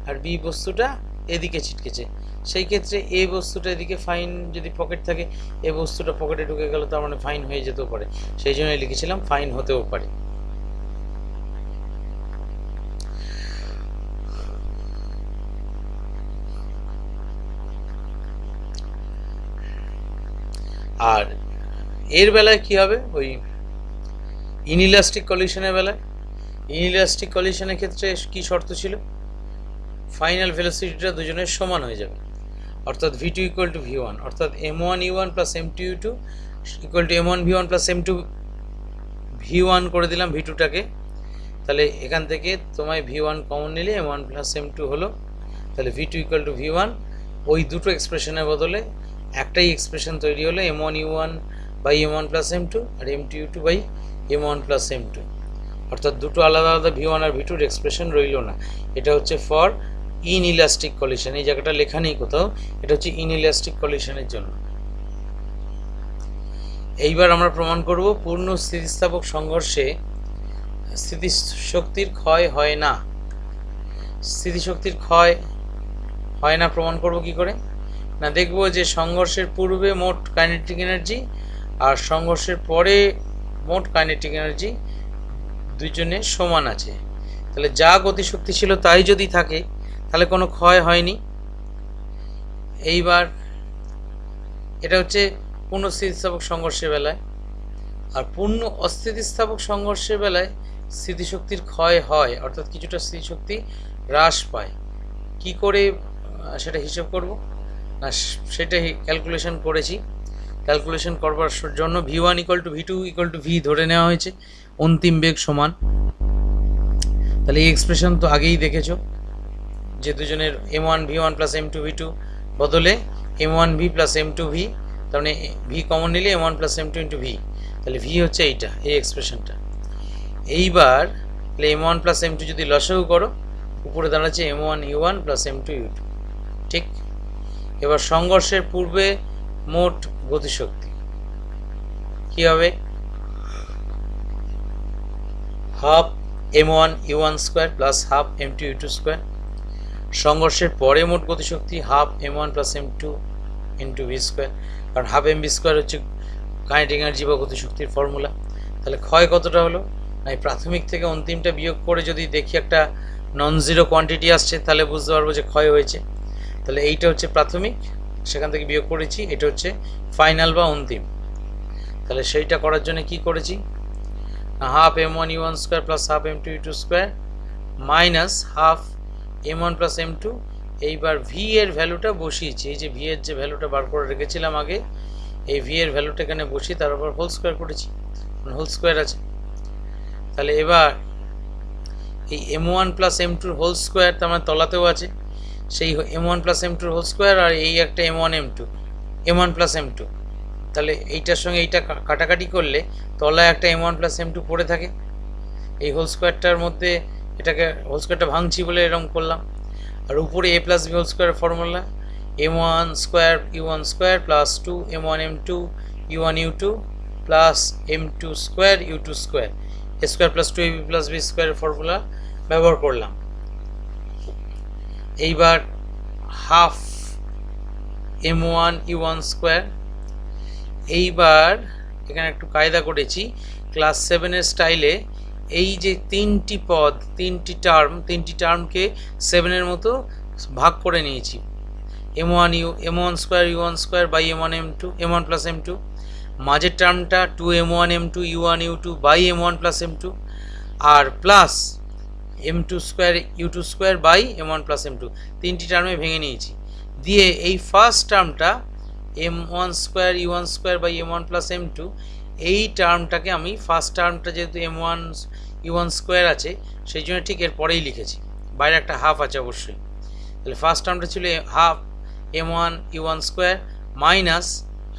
আর বি বস্তুটা এদিকে ছিটকেছে। সেই ক্ষেত্রে এ বস্তুটা এদিকে ফাইন, যদি পকেট থাকে এ বস্তুটা পকেটে ঢুকে গেল, তার মানে ফাইন হয়ে যেতেও পারে, সেই জন্যই লিখেছিলাম ফাইন হতেও পারে। আর এর বেলায় কি হবে, ওই ইনইলাস্টিক কলিশনের বেলায়, ইনইলাস্টিক কলিশনের ক্ষেত্রে কি শর্ত ছিল, ফাইনাল ভেলোসিটিটা দুজনের সমান হয়ে যাবে। অর্থাৎ V2 ইকুয়াল টু V1, অর্থাৎ M1 U1 plus M2 U2 equal two M1 V1 plus M2 V1 করে দিলাম V2টাকে, তাহলে এখান থেকে তোমায় V1 কমন নিলে M1 প্লাস M2 হলো, তাহলে V2 ইকুয়াল টু V1। ওই দুটো এক্সপ্রেশনের বদলে একটাই এক্সপ্রেশন তৈরি হলো, M1 U1 by M1 plus M2 আর M2 U2 by M1 plus M2। অর্থাৎ দুটো আলাদা আলাদা V1 আর V2 এক্সপ্রেশন রইল না। এটা হচ্ছে ফর ইনইলাস্টিক কলিশন, এই জায়গাটা লেখা নেই কোথাও, এটা হচ্ছে ইনইলাস্টিক কলিশনের জন্য। এইবার আমরা প্রমাণ করব পূর্ণ স্থিতিস্থাপক সংঘর্ষে স্থিতিশক্তির ক্ষয় হয় না। স্থিতিশক্তির ক্ষয় হয় না প্রমাণ করব কি করে না, দেখব যে সংঘর্ষের পূর্বে মোট কাইনেটিক এনার্জি আর সংঘর্ষের পরে মোট কাইনেটিক এনার্জি দুইজনে সমান আছে। তাহলে যা গতিশক্তি ছিল তাই যদি থাকে তাহলে কোনো ক্ষয় হয়নি। এইবার এটা হচ্ছে পূর্ণ স্থিতিস্থাপক সংঘর্ষের বেলায়, আর পূর্ণ অস্থিতিস্থাপক সংঘর্ষের বেলায় স্মৃতিশক্তির ক্ষয় হয়, অর্থাৎ কিছুটা স্মৃতিশক্তি হ্রাস পায়। কি করে সেটা হিসেব করব না, সেটা ক্যালকুলেশন করেছি। ক্যালকুলেশন করবার জন্য v1 = v2 = v ধরে নেওয়া হয়েছে, অন্তিম বেগ সমান। তাহলে এই এক্সপ্রেশন তো আগেই দেখেছো যে দুজনের m1 v1 + m2 v2 বদলে m1 v + m2 v, তার মানে v কমন নিলে m1 + m2 × v, তাহলে v হচ্ছে এইটা, এই এক্সপ্রেশনটা। এইবার তাহলে m1 + m2 যদি লসাগু করো, উপরে দাঁড়াচ্ছে m1 u1 + m2 u2, ঠিক। এবার সংঘর্ষের পূর্বে মোট গতিশক্তি কি হবে? Half m1 u1 square plus half m2 u2 square. সংঘর্ষের পরে মোট গতিশক্তি half m1 + m2 × v square, কারণ হাফ mv স্কোয়ার হচ্ছে কাইনেটিক এনার্জি বা গতিশক্তির ফর্মুলা। তাহলে ক্ষয় কতটা হলো না, এই প্রাথমিক থেকে অন্তিমটা বিয়োগ করে যদি দেখি একটা নন জিরো কোয়ান্টিটি আসছে, তাহলে বুঝতে পারবো যে ক্ষয় হয়েছে। তাহলে এইটা হচ্ছে প্রাথমিক, সেখান থেকে বিয়োগ করেছি, এটা হচ্ছে ফাইনাল বা অন্তিম। তাহলে সেইটা করার জন্য কি করেছি না, half m1 u1 square plus half m2 u2 square minus half m1 + m2। এইবার v এর ভ্যালুটা বসিয়েছি, এই যে v এর যে ভ্যালুটা বার করে রেখেছিলাম আগে, এই v এর ভ্যালুটা এখানে বসিয়ে তার উপর হোল স্কোয়ার করেছি, হোল স্কোয়ার আছে। তাহলে এবার এই m1 + m2 হোল স্কোয়ার তার মানে তলাতেও আছে, সেই m1 + m2 হোল স্কোয়ার, আর এই একটা m1 + m2। তাহলে এইটার সঙ্গে এইটা কাটাকাটি করলে তলায় একটা m1 + m2 পড়ে থাকে। এই হোল স্কোয়ারটার মধ্যে এটাকে হোল স্কোয়ারটা ভাঙছি বলে এরকম করলাম। আর উপরে a + b whole square formula m1 square u1 square plus 2 m1 m2 u1 u2 plus m2 square u2 square, a square plus 2ab plus b স্কোয়ারের ফর্মুলা ব্যবহার করলাম। এইবার হাফ m1 u1 স্কোয়ার। এইবার এখানে একটু কায়দা করেছি ক্লাস 7-এর স্টাইলে, এই যে তিনটি পদ, তিনটি টার্মকে 7-এর মতো ভাগ করে নিয়েছি। m1 square u1 square by m1 + m2, মাঝের টার্মটা 2m1 m2 u1 u2 by m1 + m2, আর plus m2 square u2 square by m1 + m2, তিনটি টার্মে ভেঙে নিয়েছি। দিয়ে এই ফার্স্ট টার্মটা m1 square u1 square by m1 + m2, এই টার্মটাকে আমি ফার্স্ট টার্মটা যেহেতু m1 u1 স্কোয়ার আছে সেই জন্য ঠিক এর পরেই লিখেছি, বাইরে একটা হাফ আছে অবশ্যই। তাহলে ফার্স্ট টার্মটা ছিল half m1 u1 square minus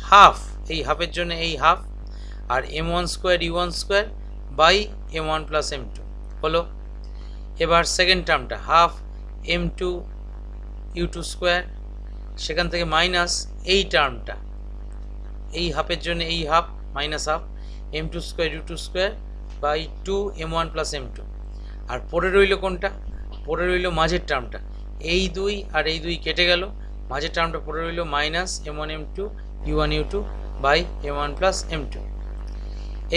half, এই হাফের জন্য এই হাফ, আর m1 square u1 square by m1 + m2 হলো। এবার second টার্মটা half m2 u2 square, সেখান থেকে মাইনাস এই টার্মটা, এই হাফের জন্য এই half minus half m2 square u2 square by 2 m1 + m2। আর পরে রইল কোনটা, পরে রইল মাঝের টার্মটা, এই দুই আর এই দুই কেটে গেল, মাঝের টার্মটা পরে রইল minus m1 m2 u1 u2 by m1 + m2।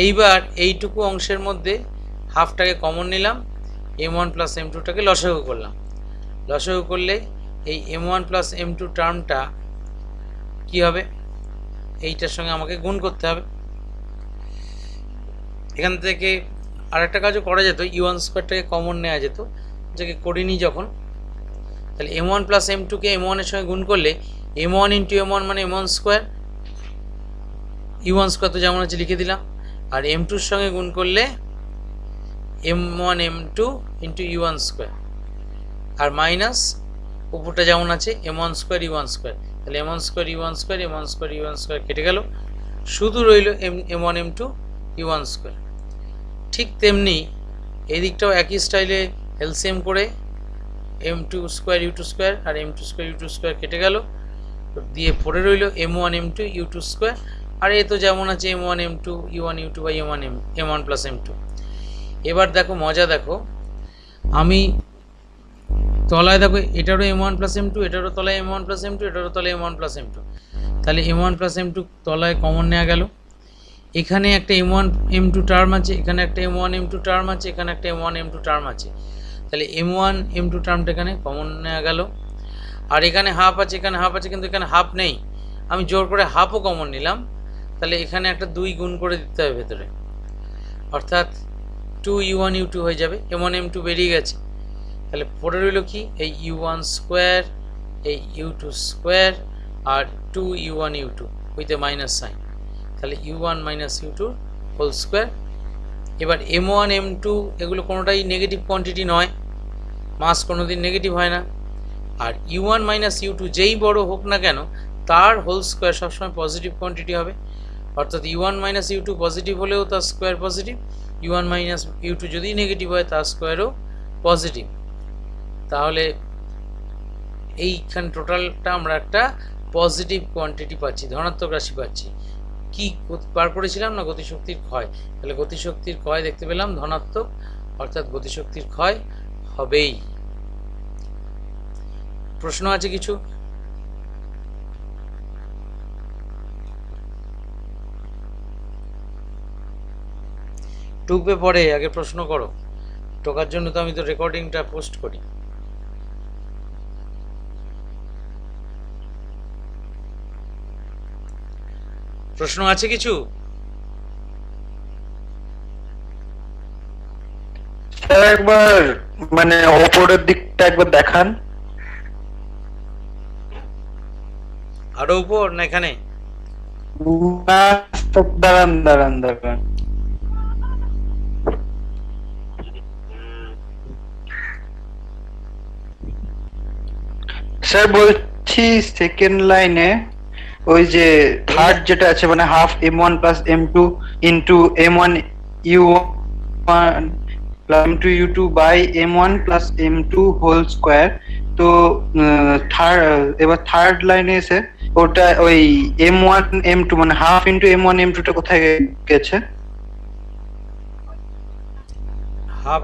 এইবার এইটুকু অংশের মধ্যে হাফটাকে কমন নিলাম, m1 + m2টাকে লসাগু করলাম। লসাগু করলে এই m1 + m2 টার্মটা কি হবে, এইটার সঙ্গে আমাকে গুণ করতে হবে। এখান থেকে আরেকটা কাজও করা যেত, u1 স্কোয়ারটাকে কমন নেওয়া যেত, যেটাকে করিনি যখন। তাহলে m1 + m2কে m1 এর সঙ্গে গুণ করলে m1 × m1 মানে m1 স্কোয়ার, u1 স্কোয়ার তো যেমন আছে লিখে দিলাম, আর m2 এর সঙ্গে গুণ করলে m1 m2 × u1 স্কোয়ার, আর মাইনাস উপরটা যেমন আছে m1 স্কোয়ার u1 স্কোয়ার। তাহলে m1 square u1 square m1 square u1 square কেটে গেল, শুধু রইল m1 m2 u1 স্কোয়ার। ঠিক তেমনি এই দিকটাও একই স্টাইলে এলসিএম করে m2 স্কোয়ার u2 স্কোয়ার আর m2 স্কোয়ার u2 স্কোয়ার কেটে গেল, দিয়ে পড়ে রইল m1 m2 u2 স্কোয়ার, আর এ তো যেমন আছে m1 m2 u1 u2 by m1 + m2। এবার দেখো মজা, দেখো আমি তলায় দেখো এটারও m1 + m2, এটারও তলায় m1 + m2, এটারও তলায় m1 + m2। তাহলে m1 + m2 তলায় কমন নেওয়া গেল, এখানে একটা m1 m2 টার্ম আছে, এখানে একটা m1 m2 টার্ম আছে, এখানে একটা m1 m2 টার্ম আছে। তাহলে m1 m2 টার্মটা এখানে কমন নেওয়া গেল, আর এখানে হাফ আছে, এখানে হাফ আছে, কিন্তু এখানে হাফ নেই, আমি জোর করে হাফও কমন নিলাম। তাহলে এখানে একটা 2 গুণ করে দিতে হবে ভেতরে, অর্থাৎ 2u1 u2 হয়ে যাবে, m1 m2 বেরিয়ে গেছে। তাহলে পড়ে রইল কি, এই u1 স্কোয়ার, এই u2 স্কোয়ার, আর 2u1 u2 with a minus sign, তাহলে u1 minus u2 whole square. এবার m1 m2 এগুলো কোনোটাই নেগেটিভ কোয়ান্টিটি নয়, মাস কোনোদিন নেগেটিভ হয় না। আর u1 মাইনাস u2 যেই বড় হোক না কেন তার হোল স্কোয়ার সবসময় পজিটিভ কোয়ান্টিটি হবে, অর্থাৎ u1 মাইনাস u2 পজিটিভ হলেও তার square positive, u1 minus u2 যদি নেগেটিভ হয় তার স্কোয়ারও পজিটিভ। তাহলে এইখানে টোটালটা আমরা একটা পজিটিভ কোয়ান্টিটি পাচ্ছি, ধনাত্মক রাশি পাচ্ছি। কি বার করেছিলাম না, গতিশক্তির ক্ষয়। তাহলে গতিশক্তির ক্ষয় দেখতে পেলাম ধনাত্মক, অর্থাৎ গতিশক্তির ক্ষয় হবেই। প্রশ্ন আছে কিছু? টুকবে পরে, আগে প্রশ্ন করো। টোকার জন্য তো আমি তো রেকর্ডিংটা পোস্ট করি। প্রশ্ন আছে কিছু? স্যার একবার মানে ওপরের দিকটা একবার দেখান। আরো উপর না এখানে? না, দাঁড়ান দাঁড়ান দাঁড়ান, স্যার বলছি সেকেন্ড লাইনে ওই যে থার্ড যেটা আছে মানে half m1 plus m2 into m1 u1 plus m2 u2 by m1 plus m2 whole square. তো এবার থার্ড লাইনে এসে ওটা ওই m1 m2 মানে হাফ ইন্টু m1 m2 টা কোথায় গেছে? হাফ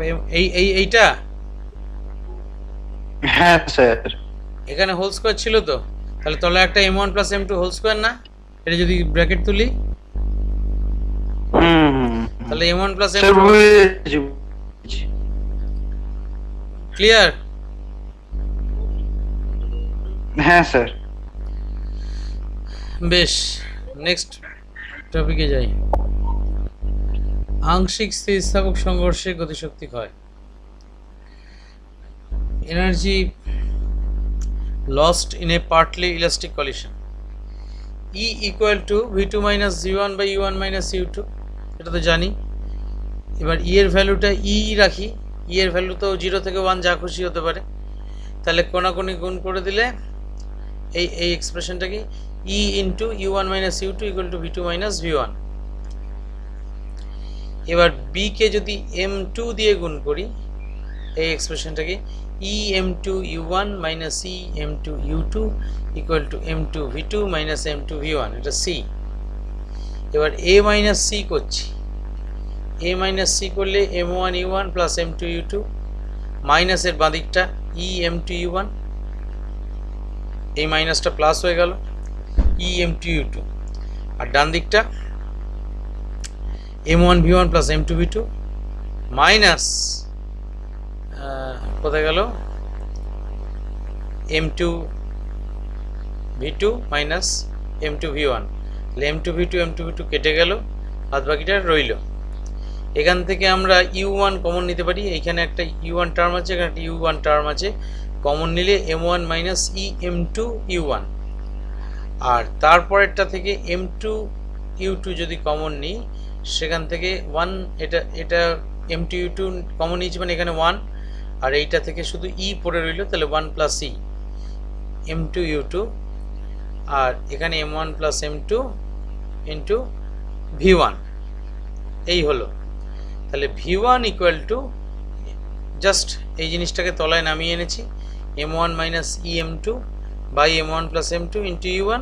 এইটা? হ্যাঁ স্যার, এখানে হোল স্কোয়ার ছিল তো, তাহলে তলে একটা m1 plus m2 whole square না, এটা যদি ব্র্যাকেট তুলি তাহলে m1 প্লাস m2 ক্লিয়ার? হ্যাঁ স্যার। বেশ, নেক্সট টপিকে যাই। আংশিক স্থিতিস্থাপক সংঘর্ষে গতিশক্তি ক্ষয়। Energy lost in a partly elastic collision, E equal to v2 minus v1 by u1 minus u2, এটা তো জানি। এবার E এর ভ্যালুটা E রাখি, E এর ভ্যালু তো 0 থেকে 1 যা খুশি হতে পারে, তাহলে কোনাকুনি গুণ করে দিলে এই এক্সপ্রেশনটাকে E into u1 minus u2 equal to v2 minus v1। এবার B কে যদি m2 দিয়ে গুণ করি, এই এক্সপ্রেশনটাকে E m2 u1 minus E m2 u2 equal to m2 v2 minus m2 v1, এটা C। এবার A minus C করছি, A minus C করলে m1 u1 plus m2 u2 minus এর বাঁদিকটা E m2 u1, এই মাইনাসটা প্লাস হয়ে গেল E m2 u2, আর ডান দিকটা m1 v1 plus m2 v2 minus কোথায় গেল m2 v2 minus m2 v1, তাহলে m2 v2 m2 v2 কেটে গেল, বাদ বাকিটা রইল। এখান থেকে আমরা u1 কমন নিতে পারি, এইখানে একটা u1 টার্ম আছে, এখানে একটা u1 টার্ম আছে, কমন নিলে m1 minus e m2 u1, আর তারপরেরটা থেকে m2 u2 যদি কমন নিই সেখান থেকে 1, এটা m2 u2 কমন নিয়েছি মানে এখানে 1, আর এইটা থেকে শুধু e পড়ে রইল, তাহলে 1 প্লাস e m2 u2, আর এখানে m1 plus m2 into v1, এই হলো। তাহলে v1 ইকুয়াল টু, জাস্ট এই জিনিসটাকে তলায় নামিয়ে এনেছি, m1 minus e m2 by m1 plus m2 into u1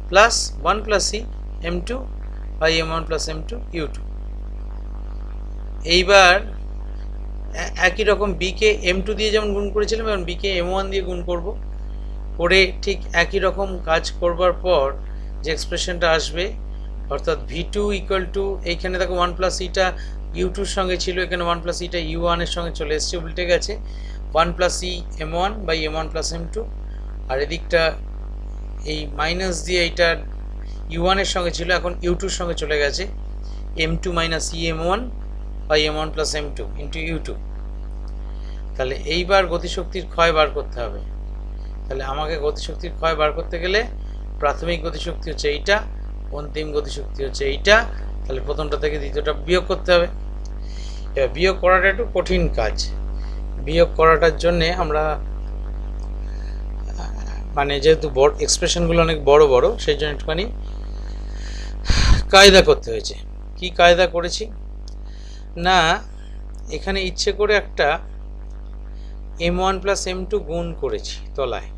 plus 1 plus e m2 by m1 plus m2 u2। এইবার একই রকম b কে m2 দিয়ে যেমন গুণ করেছিলাম, এবং b কে m1 দিয়ে গুণ করব, করে ঠিক একই রকম কাজ করবার পর যে এক্সপ্রেশনটা আসবে, অর্থাৎ v2 ইকুয়াল টু, এইখানে দেখো 1 প্লাস ইটা u2 এর সঙ্গে ছিল, এখানে 1 প্লাস ইটা u1 এর সঙ্গে চলে এসছে, উল্টে গেছে, 1 plus e m1 by m1 plus m2, আর এদিকটা এই মাইনাস দিয়ে এইটা U1 এর সঙ্গে ছিল, এখন U2 এর সঙ্গে চলে গেছে, M2 minus EM1 by M1 plus M2 into U2। তাহলে এইবার গতিশক্তির ক্ষয় বার করতে হবে। তাহলে আমাকে গতিশক্তির ক্ষয় বার করতে গেলে প্রাথমিক গতিশক্তি হচ্ছে এইটা, অন্তিম গতিশক্তি হচ্ছে এইটা, তাহলে প্রথমটা থেকে দ্বিতীয়টা বিয়োগ করতে হবে। এবার বিয়োগ করাটা একটু কঠিন কাজ। বিয়োগ করাটার জন্যে আমরা মানে যেহেতু বড় এক্সপ্রেশনগুলো অনেক বড় বড়, সেই জন্য একটুখানি কায়দা করতে হয়েছে। কি কায়দা করেছি না, এখানে ইচ্ছে করে একটা M1 প্লাস M2 গুণ করেছি তলায়।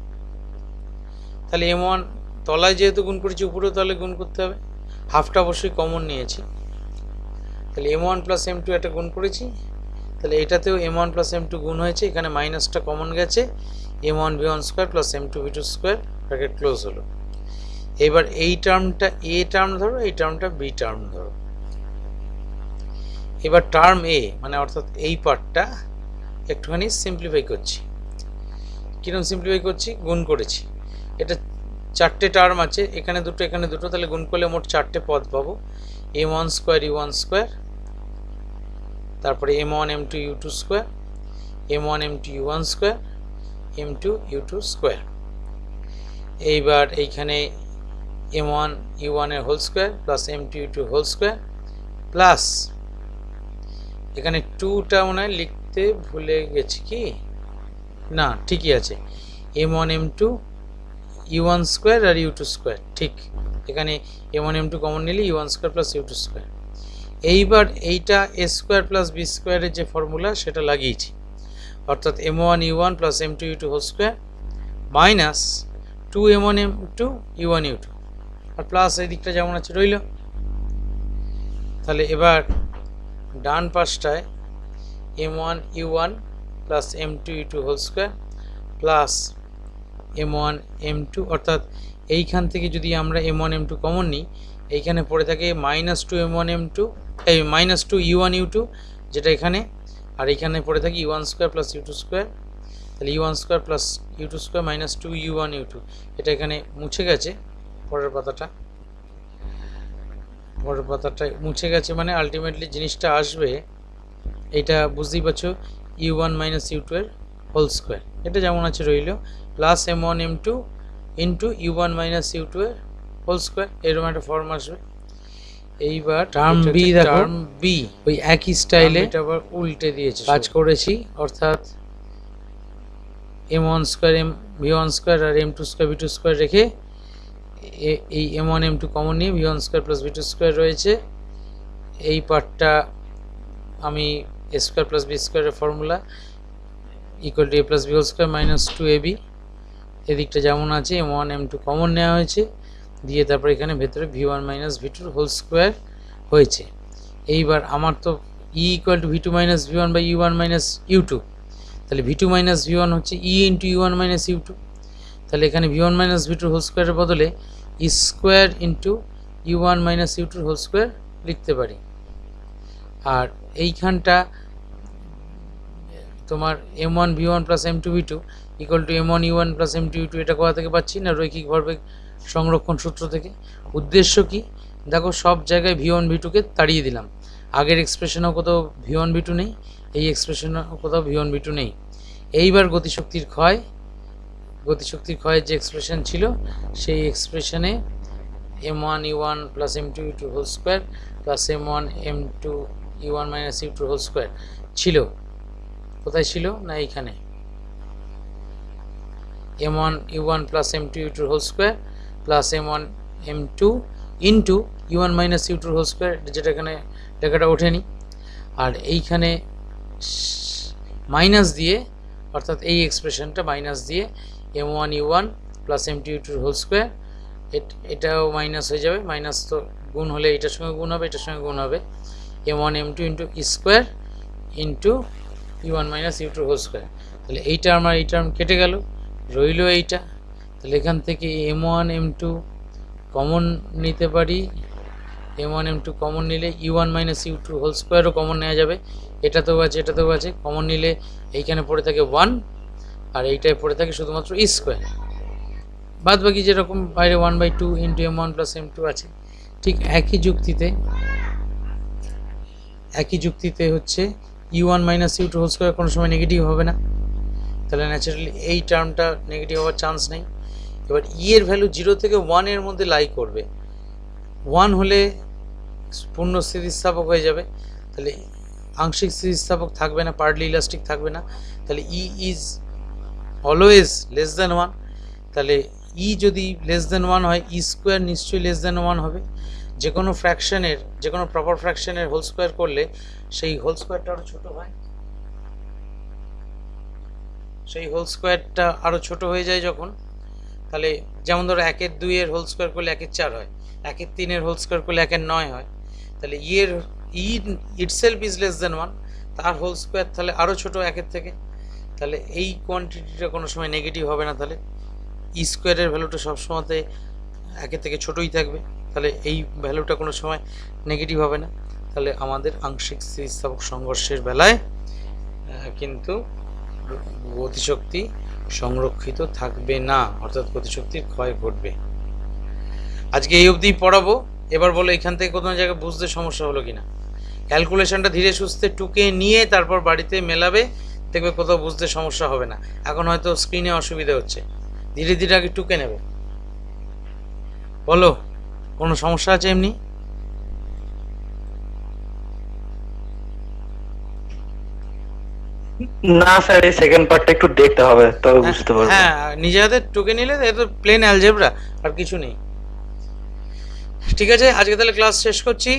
তাহলে M1 তলায় যেহেতু গুণ করেছি, উপরেও তলে গুণ করতে হবে, হাফটা অবশ্যই কমন নিয়েছি। তাহলে M1 প্লাস M2 একটা গুণ করেছি, তাহলে এটাতেও M1 প্লাস M2 গুণ হয়েছে, এখানে মাইনাসটা কমন গেছে, M1 V1 square plus M2 V2 square, bracket close হলো। এবার এই টার্মটা A টার্ম ধরো, এই টার্মটা B টার্ম ধরো। এবার টার্ম A মানে অর্থাৎ এই পার্টটা একটুখানি সিম্পলিফাই করছি। কিরকম সিম্পলিফাই করছি? গুণ করেছি। এটা চারটে টার্ম আছে, এখানে দুটো এখানে দুটো, তাহলে গুণ করলে মোট চারটে পদ পাবো। M1 স্কোয়ার U1 স্কোয়ার, তারপরে M1 M2 U2 square, M1 M2 U1 square, M2 U2 square. এইবার এইখানে M1 U1 এর whole square plus M2 U2 whole square plus এখানে 2টা মনে হয় লিখতে ভুলে গেছি কি না, ঠিকই আছে, M1 M2 U1 স্কোয়ার আর U2 স্কোয়ার। ঠিক, এখানে M1 M2 কমন নিলে U1 square plus U2 square. এইবার এইটা A স্কোয়ার প্লাস B স্কোয়ারের যে ফর্মুলা সেটা লাগিয়েছি, অর্থাৎ M1 U1 plus M2 U2 whole square minus 2 M1 M2 U1 U2, আর প্লাস এই দিকটা যেমন আছে রইল। তাহলে এবার ডান পাশটায় M1 U1 plus M2 U2 whole square plus M1 M2, অর্থাৎ এইখান থেকে যদি আমরা M1 M2 কমন নিই, এইখানে পড়ে থাকে মাইনাস 2 M1 M2, এই মাইনাস 2 U1 U2 যেটা এখানে, আর এইখানে পড়ে থাকে U1 square plus U2 square. তাহলে U1 square plus U2 square minus 2 U1 U2, এটা এখানে মুছে গেছে, পরের পাতাটায় মুছে গেছে, মানে আলটিমেটলি জিনিসটা আসবে, এইটা বুঝতেই পারছো, U1 মাইনাস U2 এর হোল স্কোয়ার, এটা যেমন আছে রইল, plus M1 M2 into U1 minus U2 এর হোল স্কোয়ার, এরকম একটা ফর্ম আসবে। এইবার টার্ম বি দেখো, টার্ম বি ওই একই স্টাইলে এটা আবার উল্টে দিয়েছে, কাজ করেছি, অর্থাৎ M1 স্কোয়ার V1 স্কোয়ার আর M2 স্কোয়ার V2 স্কোয়ার রেখে এই M1 M2 কমন নিয়ে V1 square plus V2 square রয়েছে। এই পার্টটা আমি A স্কোয়ার প্লাস B স্কোয়ারের formula equal to A plus B whole square minus 2AB, এদিকটা যেমন আছে M1 M2 কমন নেওয়া হয়েছে, দিয়ে তারপর এখানে ভেতরে V1 minus V2 whole square হয়েছে। এইবার আমার তো E equal to V2 minus V1 by U1 minus U2, তাহলে V2 মাইনাস V1 হচ্ছে E into U1 minus U2, তাহলে এখানে V1 মাইনাস V2 হোল স্কোয়ারের বদলে E square into U1 minus U2 whole square লিখতে পারি। আর এইখানটা তোমার M1 V1 plus M2 V2 equal to M1 U1 plus M2 U2, এটা কোথা থেকে পাচ্ছি না, রৈখিক ভরবেগ সংরক্ষণ সূত্র থেকে। উদ্দেশ্য কি দেখো, সব জায়গায় V1 V2কে তাড়িয়ে দিলাম, আগের এক্সপ্রেশনেও কোথাও V1 V2 নেই, এই এক্সপ্রেশনেও কোথাও V1 V2 নেই। এইবার গতিশক্তির ক্ষয়ের যে এক্সপ্রেশন ছিল, সেই এক্সপ্রেশনে M1 U1 plus M2 U2 whole square plus M1 M2 U1 minus U2 whole square ছিল, কোথায় ছিল না এইখানে, M1 U1 plus M2 U2 whole square plus M1 M2 into U1 minus U2 whole square, যেটা এখানে লেখাটা ওঠেনি। আর এইখানে মাইনাস দিয়ে, অর্থাৎ এই এক্সপ্রেশনটা মাইনাস দিয়ে M1 U1 plus M2 U2 whole square, এটাও মাইনাস হয়ে যাবে, মাইনাস তো গুণ হলে এটার সঙ্গে গুণ হবে, এটার সঙ্গে গুণ হবে, M1 M2 into E square into U1 minus U2 whole square. তাহলে এই টার্ম আর এই টার্ম কেটে গেল, রইল এইটা। তাহলে এখান থেকে M1 M2 কমন নিতে পারি, M1 M2 কমন নিলে U1 minus U2 whole স্কোয়ারও common নেওয়া যাবে, এটাতেও আছে এটাতেও আছে, কমন নিলে এইখানে পড়ে থাকে 1, আর এইটায় পড়ে থাকে শুধুমাত্র E স্কোয়ার। বাদ বাকি যেরকম বাইরে 1/2 ইন্টু m1 প্লাস m2 আছে, ঠিক একই যুক্তিতে হচ্ছে u1 minus u2 whole square কোনো সময় নেগেটিভ হবে না, তাহলে ন্যাচারালি এই টার্মটা নেগেটিভ হওয়ার চান্স নেই। এবার এর ভ্যালু 0 থেকে 1 এর মধ্যে লাই করবে, 1 হলে পূর্ণ স্থিতিস্থাপক হয়ে যাবে, তাহলে আংশিক স্থিতিস্থাপক থাকবে না, পার্টলি ইলাস্টিক থাকবে না, তাহলে ই ইজ অলওয়েজ লেস দ্যান 1। তাহলে ই যদি লেস দ্যান 1 হয়, ই স্কোয়ার নিশ্চয়ই লেস দ্যান 1 হবে। যে কোনো ফ্র্যাকশনের, যে কোনো প্রপার ফ্র্যাকশনের হোল স্কোয়ার করলে সেই হোল স্কোয়ারটা আরও ছোটো হয়, সেই হোল স্কোয়ারটা আরও ছোটো হয়ে যায় যখন, তাহলে যেমন ধরো 1/2 এর হোল স্কোয়ার করলে 1/4 হয়, 1/3 এর হোল স্কোয়ার করলে 1/9 হয়, তাহলে ইয়ের ই ইটসেলফ ইজ লেস দ্যান 1, তার হোল স্কোয়ার তাহলে আরও ছোটো 1 থেকে, তাহলে এই কোয়ান্টিটিটা কোনো সময় নেগেটিভ হবে না, তাহলে ই স্কোয়ারের ভ্যালুটা সবসময়তে 1 থেকে ছোটোই থাকবে, তাহলে এই ভ্যালুটা কোনো সময় নেগেটিভ হবে না। তাহলে আমাদের আংশিক স্থিতিস্থাপক সংঘর্ষের বেলায় কিন্তু গতিশক্তি সংরক্ষিত থাকবে না, অর্থাৎ গতিশক্তির ক্ষয় ঘটবে। আজকে এই অবধি পড়াবো। এবার বলো এখান থেকে কোনো জায়গায় বুঝতে সমস্যা হলো কিনা। ক্যালকুলেশনটা ধীরে সুস্থে টুকে নিয়ে তারপর বাড়িতে মেলাবে, দেখবে কোথাও বুঝতে সমস্যা হবে না। এখন হয়তো স্ক্রিনে অসুবিধা হচ্ছে, ধীরে ধীরে আগে টুকে নেবে। বলো কোনো সমস্যা আছে এমনি? না স্যার, এই সেকেন্ড পার্টটা একটু দেখতে হবে, তবে বুঝতে পারবো। হ্যাঁ, নিজে হাতে টুকে নিলে এটা প্লেন অ্যালজেব্রা, আর কিছু নেই। ঠিক আছে, আজকে তাহলে ক্লাস শেষ করছি।